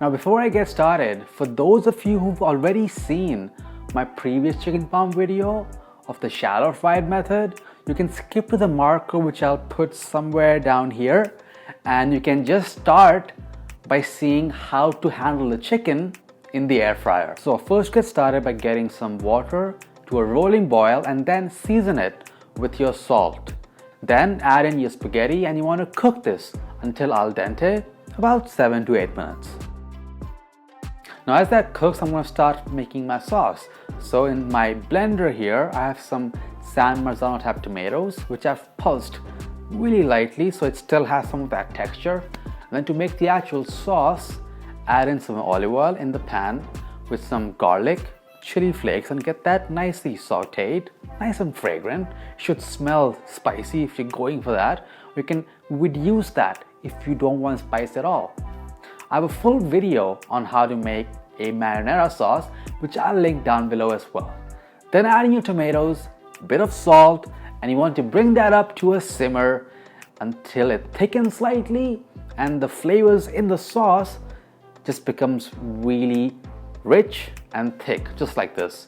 Now before I get started, for those of you who've already seen my previous chicken parm video of the shallow fried method, you can skip to the marker which I'll put somewhere down here, and you can just start by seeing how to handle the chicken in the air fryer. So first get started by getting some water to a rolling boil and then season it with your salt. Then add in your spaghetti and you want to cook this until al dente, about 7 to 8 minutes. Now as that cooks, I'm going to start making my sauce. So in my blender here, I have some San Marzano type tomatoes which I've pulsed really lightly so it still has some of that texture. And then to make the actual sauce, add in some olive oil in the pan with some garlic, chili flakes, and get that nicely sauteed, nice and fragrant. Should smell spicy if you're going for that. You can reduce that if you don't want spice at all. I have a full video on how to make a marinara sauce which I'll link down below as well. Then add in your tomatoes, a bit of salt, and you want to bring that up to a simmer until it thickens slightly and the flavors in the sauce just becomes really rich and thick, just like this.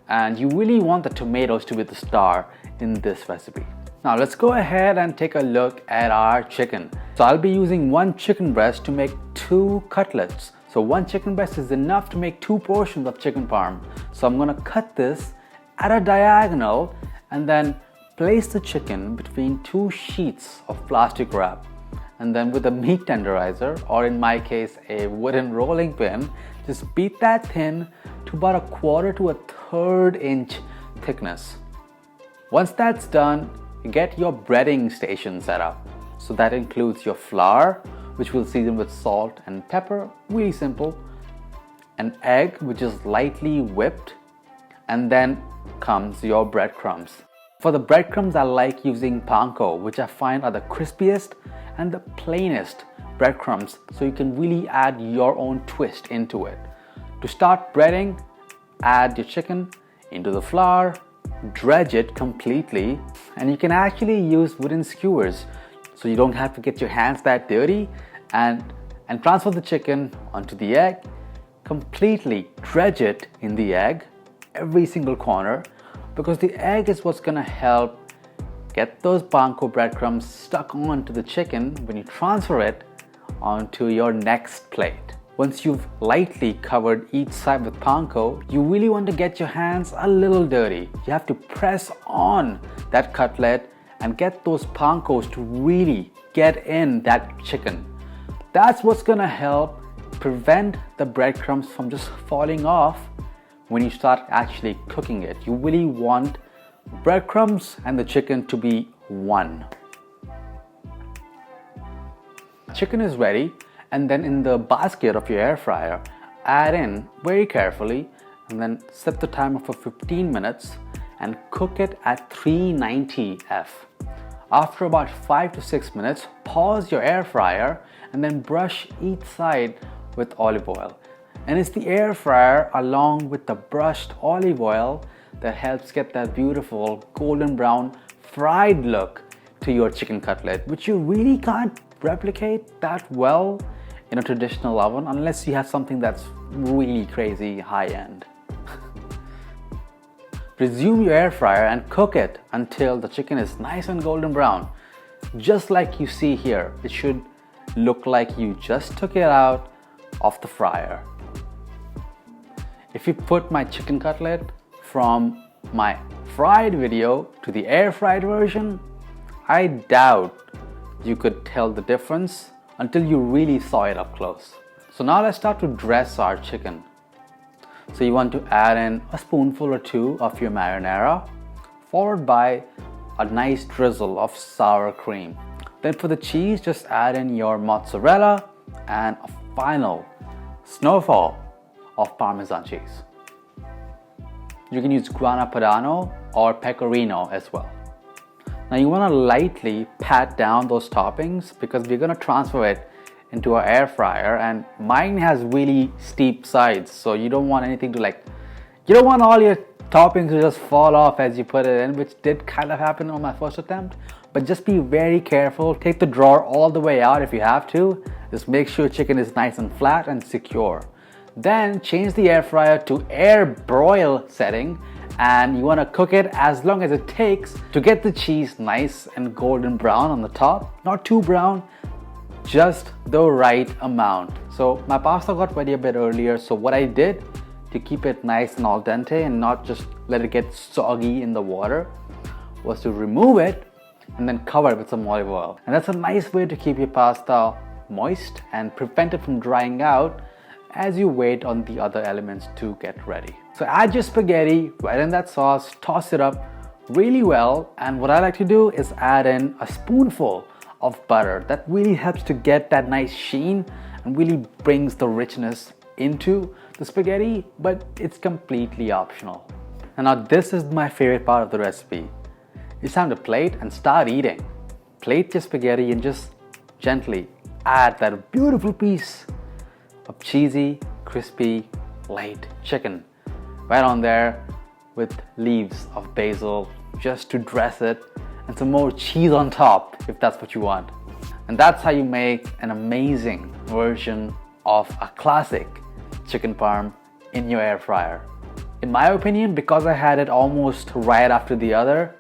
And you really want the tomatoes to be the star in this recipe. Now let's go ahead and take a look at our chicken. So I'll be using one chicken breast to make 2 cutlets. So one chicken breast is enough to make 2 portions of chicken parm. So I'm gonna cut this at a diagonal and then place the chicken between 2 sheets of plastic wrap. And then with a meat tenderizer, or in my case a wooden rolling pin, just beat that thin to about 1/4 to 1/3 inch thickness. Once that's done, get your breading station set up. So that includes your flour, which we'll season with salt and pepper, really simple, an egg which is lightly whipped, and then comes your breadcrumbs. For the breadcrumbs, I like using panko, which I find are the crispiest and the plainest breadcrumbs, so you can really add your own twist into it. To start breading, add your chicken into the flour, dredge it completely, and you can actually use wooden skewers so you don't have to get your hands that dirty, and transfer the chicken onto the egg, completely dredge it in the egg, every single corner, because the egg is what's gonna help get those panko breadcrumbs stuck onto the chicken when you transfer it onto your next plate. Once you've lightly covered each side with panko, you really want to get your hands a little dirty. You have to press on that cutlet and get those pankos to really get in that chicken. That's what's gonna help prevent the breadcrumbs from just falling off when you start actually cooking it. You really want breadcrumbs and the chicken to be one. Chicken is ready, and then in the basket of your air fryer, add in very carefully and then set the timer for 15 minutes and cook it at 390 F. After about 5 to 6 minutes, pause your air fryer and then brush each side with olive oil. And it's the air fryer along with the brushed olive oil that helps get that beautiful golden brown fried look to your chicken cutlet, which you really can't replicate that well in a traditional oven unless you have something that's really crazy high-end. Resume your air fryer and cook it until the chicken is nice and golden brown. Just like you see here, it should look like you just took it out of the fryer. If you put my chicken cutlet from my fried video to the air fried version, I doubt you could tell the difference until you really saw it up close. So now let's start to dress our chicken. So you want to add in a spoonful or 2 of your marinara, followed by a nice drizzle of sour cream. Then for the cheese, just add in your mozzarella and a final snowfall of Parmesan cheese. You can use grana padano or pecorino as well. Now you want to lightly pat down those toppings because we're going to transfer it into our air fryer, and mine has really steep sides, so you don't want anything to you don't want all your toppings to just fall off as you put it in, which did kind of happen on my first attempt. but just be very careful. Take the drawer all the way out if you have to. Just make sure chicken is nice and flat and secure. Then change the air fryer to air broil setting, and you want to cook it as long as it takes to get the cheese nice and golden brown on the top. Not too brown, just the right amount. So my pasta got ready a bit earlier, so what I did to keep it nice and al dente and not just let it get soggy in the water was to remove it and then cover it with some olive oil. And that's a nice way to keep your pasta moist and prevent it from drying out as you wait on the other elements to get ready. So add your spaghetti right in that sauce, toss it up really well, and what I like to do is add in a spoonful of butter. That really helps to get that nice sheen and really brings the richness into the spaghetti, but it's completely optional. And now this is my favorite part of the recipe. It's time to plate and start eating. Plate your spaghetti and just gently add that beautiful piece of cheesy, crispy, light chicken right on there with leaves of basil just to dress it, and some more cheese on top if that's what you want. And that's how you make an amazing version of a classic chicken parm in your air fryer. In my opinion, because I had it almost right after the other,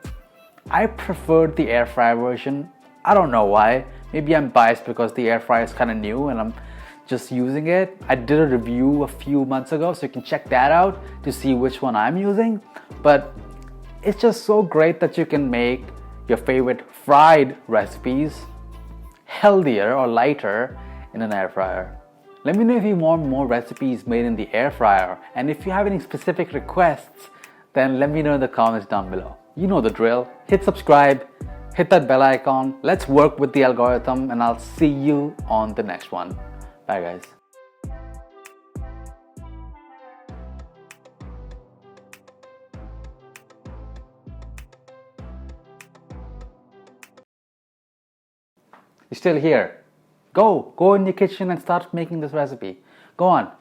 I preferred the air fryer version. I don't know why. Maybe I'm biased because the air fryer is kind of new and I'm just using it. I did a review a few months ago, so you can check that out to see which one I'm using. But it's just so great that you can make your favorite fried recipes healthier or lighter in an air fryer. Let me know if you want more recipes made in the air fryer, and if you have any specific requests, then let me know in the comments down below. You know the drill. Hit subscribe, hit that bell icon. Let's work with the algorithm, and I'll see you on the next one. Bye guys. You're still here. Go in your kitchen and start making this recipe. Go on.